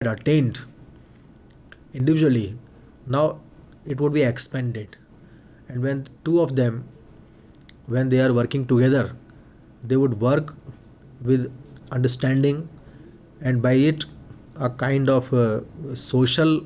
had attained individually, now it would be expanded. And when two of them, when they are working together, they would work with understanding, and by it a kind of social,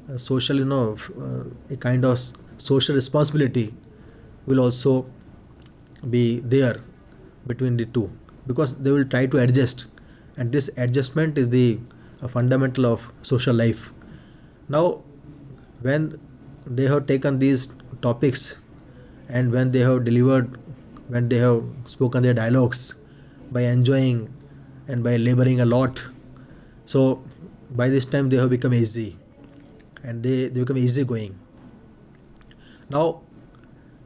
a kind of social responsibility will also be there between the two, because they will try to adjust, and this adjustment is the fundamental of social life. Now, when they have taken these topics, and when they have delivered, when they have spoken their dialogues by enjoying and by laboring a lot, so by this time they have become easy, and they become easygoing. Now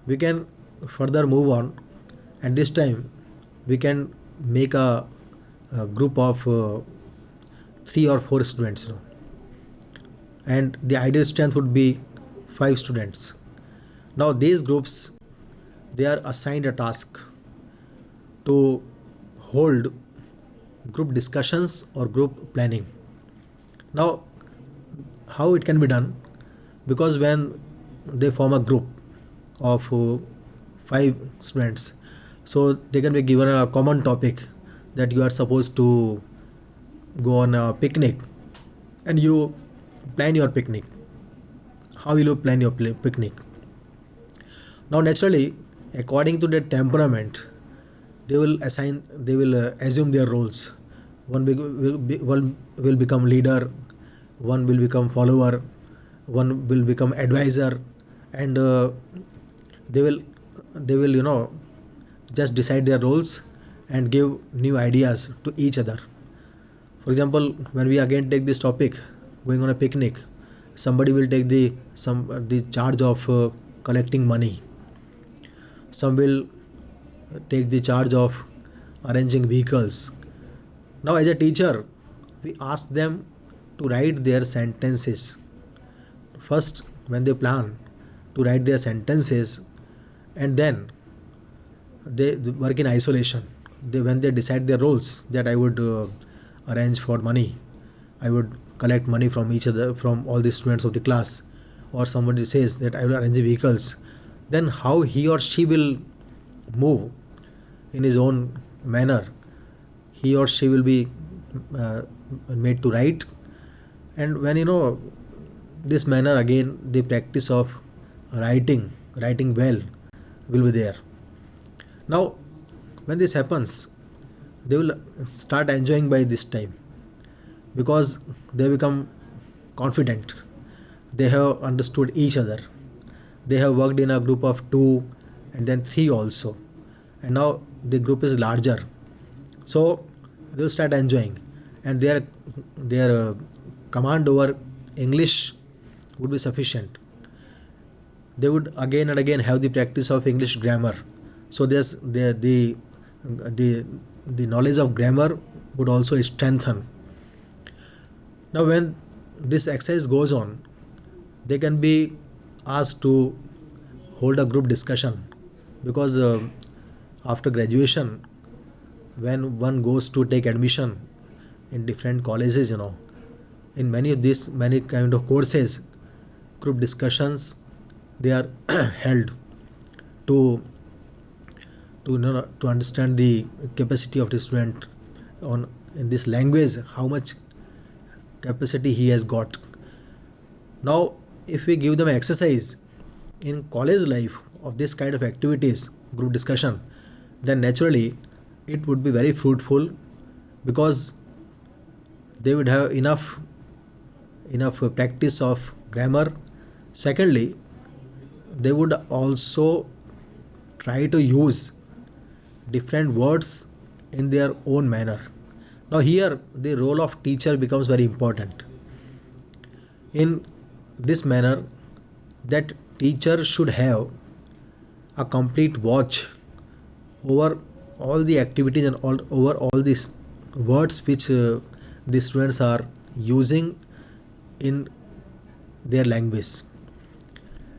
we can further move on, and this time we can make a group of 3 or 4 students, and the ideal strength would be 5 students. Now these groups, they are assigned a task to hold group discussions or group planning. Now, how it can be done? Because when they form a group of 5 students, so they can be given a common topic that you are supposed to go on a picnic, and you plan your picnic. How will you plan your picnic? Now, naturally, according to their temperament, they will assume their roles. One will become leader, one will become follower, one will become advisor, and they will they will just decide their roles and give new ideas to each other. For example, when we again take this topic, going on a picnic, somebody will take the charge of collecting money. Some will take the charge of arranging vehicles. Now, as a teacher, we ask them to write their sentences. First, when they plan to write their sentences, and then they work in isolation. When they decide their roles, that I would arrange for money, I would collect money from each other, from all the students of the class, or somebody says that I will arrange the vehicles, then how he or she will move in his own manner, he or she will be made to write. And when this manner, again the practice of writing well will be there. Now, when this happens, they will start enjoying by this time, because they become confident, they have understood each other, they have worked in a group of 2 and then 3 also, and now the group is larger, so they will start enjoying, and their command over English would be sufficient. They would again and again have the practice of English grammar, so there's the knowledge of grammar would also strengthen. Now, when this exercise goes on, they can be asked to hold a group discussion, because after graduation, when one goes to take admission in different colleges, in many of these many kind of courses, group discussions, they are held to to understand the capacity of the student on in this language, how much capacity he has got. Now, if we give them exercise in college life of this kind of activities, group discussion, then naturally it would be very fruitful, because they would have enough practice of grammar. Secondly, they would also try to use different words in their own manner. Now, here the role of teacher becomes very important. In this manner, that teacher should have a complete watch over all the activities and over all these words which the students are using in their language.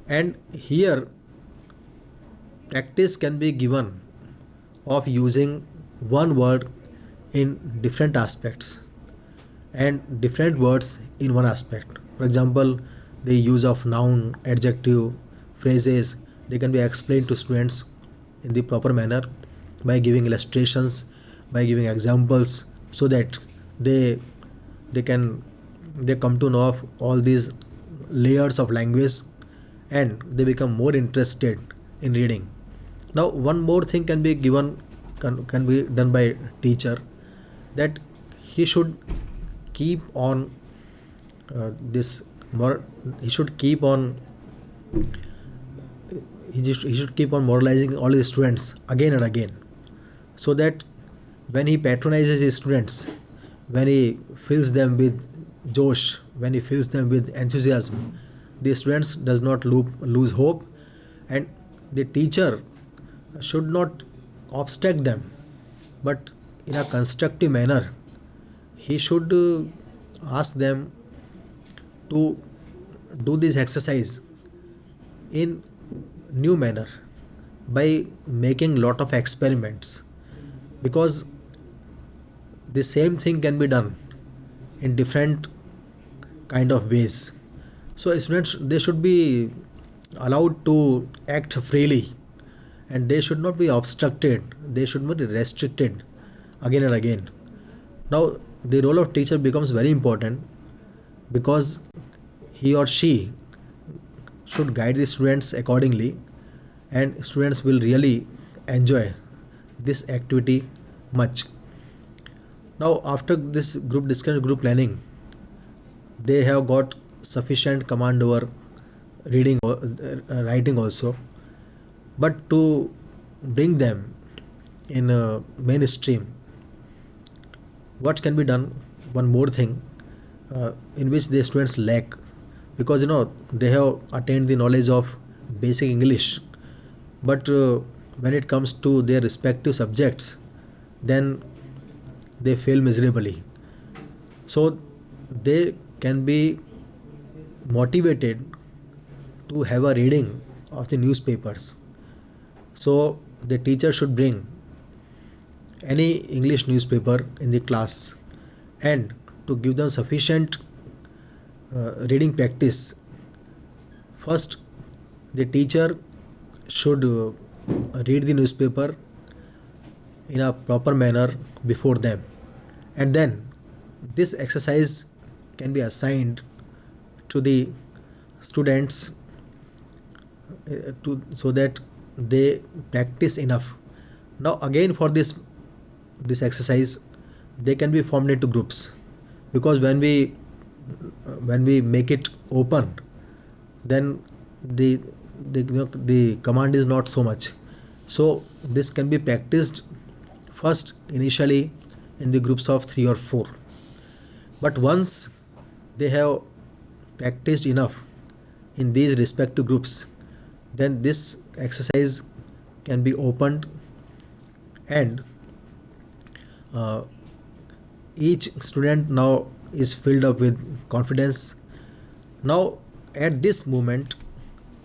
And here practice can be given of using one word in different aspects, and different words in one aspect. For example, the use of noun, adjective, phrases, they can be explained to students in the proper manner by giving illustrations, by giving examples, so that they they can they come to know of all these layers of language, and they become more interested in reading. Now one more thing can be given, can be done by teacher, that he should keep on this more he should keep on he should keep on moralizing all his students again and again, so that when he patronizes his students, when he fills them with josh, when he fills them with enthusiasm, the students does not lose hope, and the teacher should not obstruct them, but in a constructive manner he should ask them to do this exercise in new manner by making lot of experiments, because the same thing can be done in different kind of ways. So students, they should be allowed to act freely, and they should not be obstructed, they should not be restricted again and again. Now the role of teacher becomes very important, because he or she should guide the students accordingly, and students will really enjoy this activity much. Now after this group discussion, group planning, they have got sufficient command over reading, writing also, but to bring them in a mainstream, what can be done? One more thing, in which the students lack, because they have attained the knowledge of basic English, but when it comes to their respective subjects, then they fail miserably. So they can be motivated to have a reading of the newspapers. So the teacher should bring any English newspaper in the class, and to give them sufficient reading practice, first the teacher should read the newspaper in a proper manner before them, and then this exercise can be assigned to the students, so that they practice enough. Now again, for this exercise, they can be formed into groups, because when we make it open, then the command is not so much. So this can be practiced first initially in the groups of 3 or 4, but once they have practiced enough in these respective groups, then this exercise can be opened, and each student now is filled up with confidence. Now at this moment,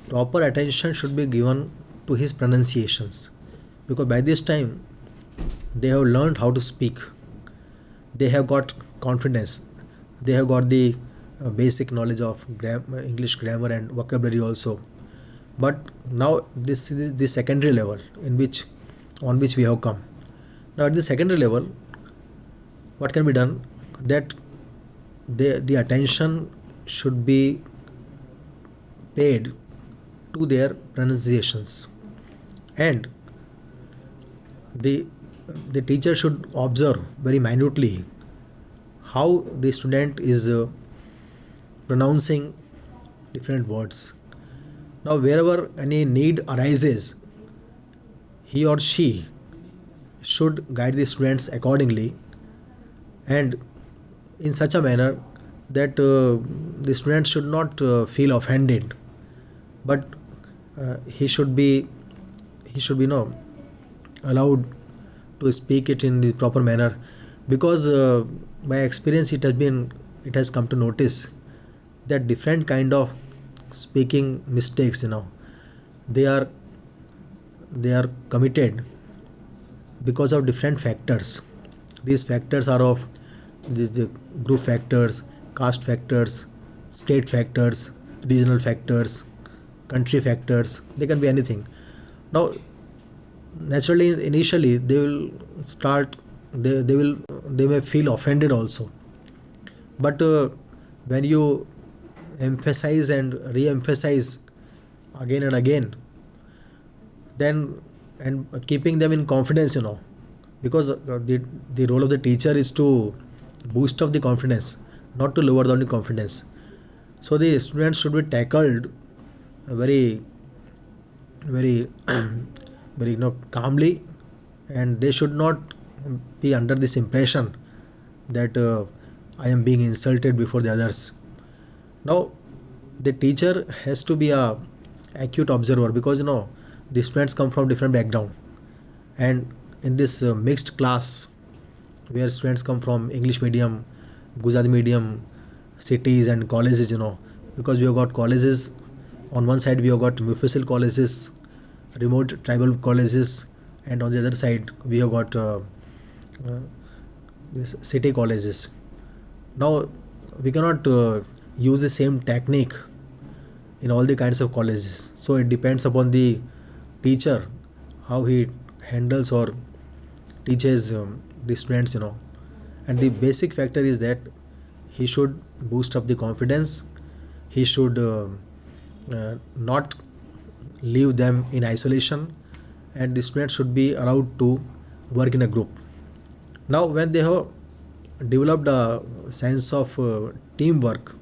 proper attention should be given to his pronunciations, because by this time they have learned how to speak, they have got confidence, they have got the basic knowledge of English grammar and vocabulary also. But now this is the secondary level on which we have come. Now at the secondary level, what can be done? That the attention should be paid to their pronunciations, and the teacher should observe very minutely how the student is pronouncing different words. Now wherever any need arises, he or she should guide the students accordingly, and in such a manner that the students should not feel offended, but he should be allowed to speak it in the proper manner, because by experience it has come to notice that different kind of speaking mistakes, they are committed because of different factors. These factors are of the group factors, caste factors, state factors, regional factors, country factors. They can be anything. Now, naturally, initially they will start. They may feel offended also. But when you emphasize and re-emphasize again and again, then and keeping them in confidence, because the role of the teacher is to boost up the confidence, not to lower down the confidence. So the students should be tackled very very very calmly, and they should not be under this impression that I am being insulted before the others. Now, the teacher has to be a acute observer, because the students come from different background, and in this mixed class where students come from English medium, Gujarati medium, cities and colleges, because we have got colleges. On one side we have got Mufassil colleges, remote tribal colleges, and on the other side we have got uh, this city colleges. Now, we cannot use the same technique in all the kinds of colleges. So it depends upon the teacher how he handles or teaches the students. And the basic factor is that he should boost up the confidence. He should not leave them in isolation, and the students should be allowed to work in a group. Now, when they have developed a sense of teamwork,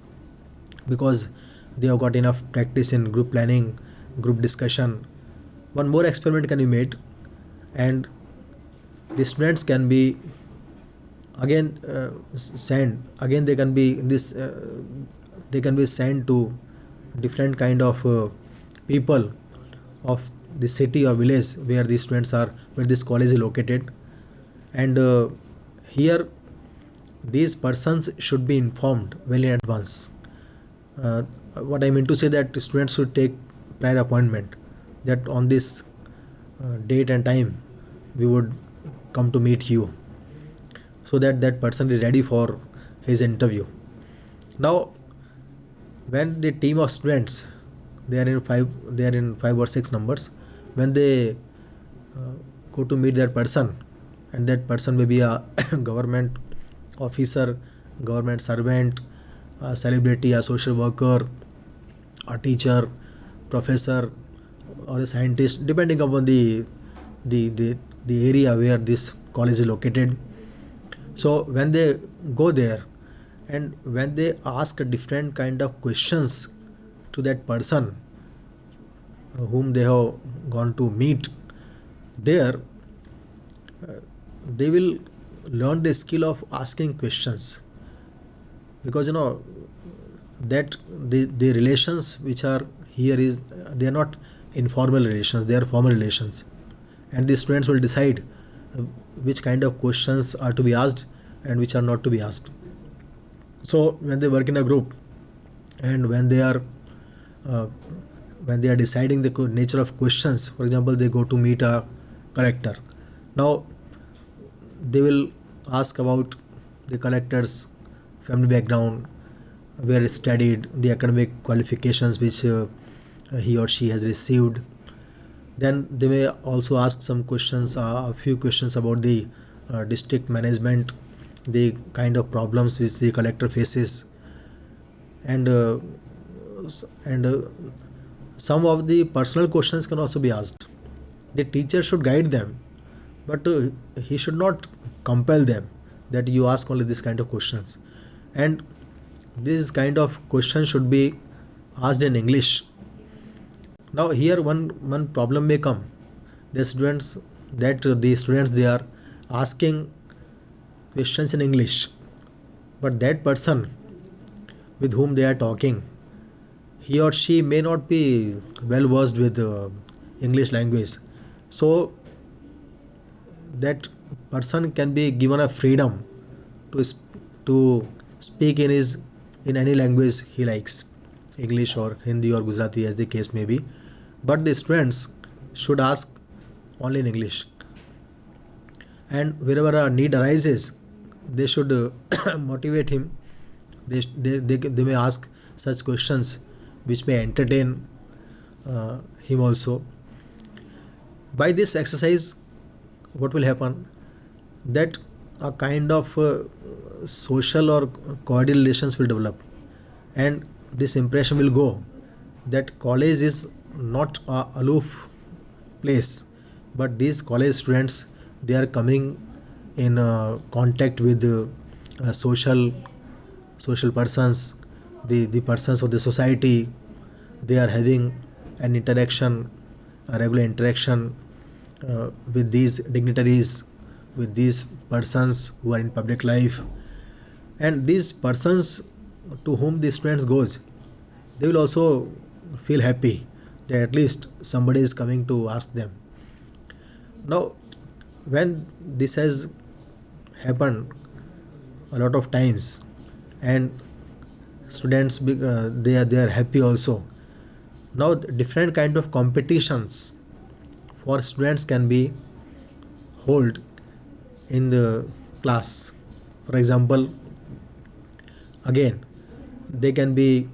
because they have got enough practice in group planning, group discussion, one more experiment can be made, and the students can be again sent again. They can be in this they can be sent to different kind of people of the city or village where these students are, where this college is located. And here these persons should be informed well in advance. What I mean to say, that students should take prior appointment, that on this date and time we would come to meet you, so that that person is ready for his interview. Now, when the team of students, they are in five or six numbers, when they go to meet that person, and that person may be a government officer, government servant, a celebrity, a social worker, a teacher, professor, or a scientist, depending upon the area where this college is located. So when they go there, and when they ask a different kind of questions to that person whom they have gone to meet there, they will learn the skill of asking questions, because that the relations which are here is, they are not informal relations, they are formal relations, and the students will decide which kind of questions are to be asked and which are not to be asked. So when they work in a group, and when they are deciding the nature of questions, for example, they go to meet a collector. Now, they will ask about the collector's family background, where he studied, the academic qualifications which he or she has received. Then they may also ask some questions, a few questions about the district management, the kind of problems which the collector faces, and some of the personal questions can also be asked. The teacher should guide them, but he should not compel them that you ask only this kind of questions. And this kind of questions should be asked in English. Now, here one problem may come. The students they are asking questions in English, but that person with whom they are talking, he or she may not be well versed with English language. So that person can be given a freedom to speak in any language he likes, English or Hindi or Gujarati, as the case may be. But the students should ask only in English. And wherever a need arises, they should motivate him. They may ask such questions which may entertain him also. By this exercise, what will happen? That a kind of social or cordial relations will develop, and this impression will go that college is not a aloof place, but these college students, they are coming in contact with social persons, the persons of the society. They are having an interaction, a regular interaction with these dignitaries, with these persons who are in public life. And these persons to whom the students goes, they will also feel happy that at least somebody is coming to ask them. Now, when this has happened a lot of times, and students they are happy also. Now different kind of competitions for students can be hold in the class. For example, again, they can be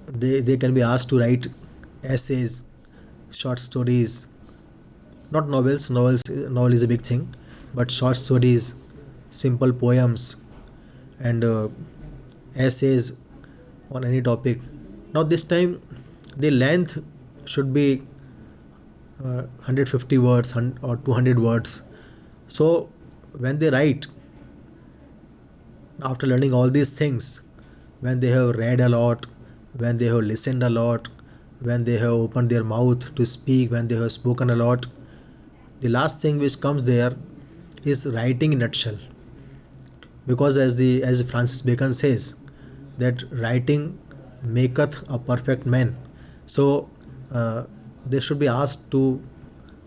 they can be asked to write essays, short stories, not novel is a big thing, but short stories, simple poems, and essays on any topic. Now this time the length should be 150 words or 200 words. So when they write, after learning all these things, when they have read a lot, when they have listened a lot, when they have opened their mouth to speak, when they have spoken a lot, the last thing which comes there is writing in nutshell. Because as Francis Bacon says, that writing maketh a perfect man. So they should be asked to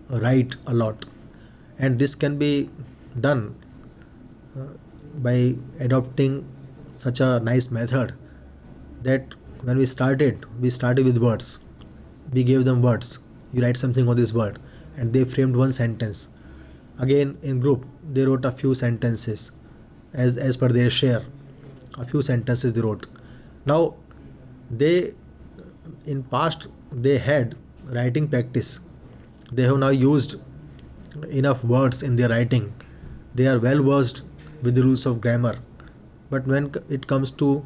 write a lot, and this can be done by adopting such a nice method, that when we started with words. We gave them words. You write something on this word, and they framed one sentence. Again, in group, they wrote a few sentences as per their share. A few sentences they wrote. Now, they in past they had writing practice. They have now used enough words in their writing. They are well versed with the rules of grammar. But when it comes to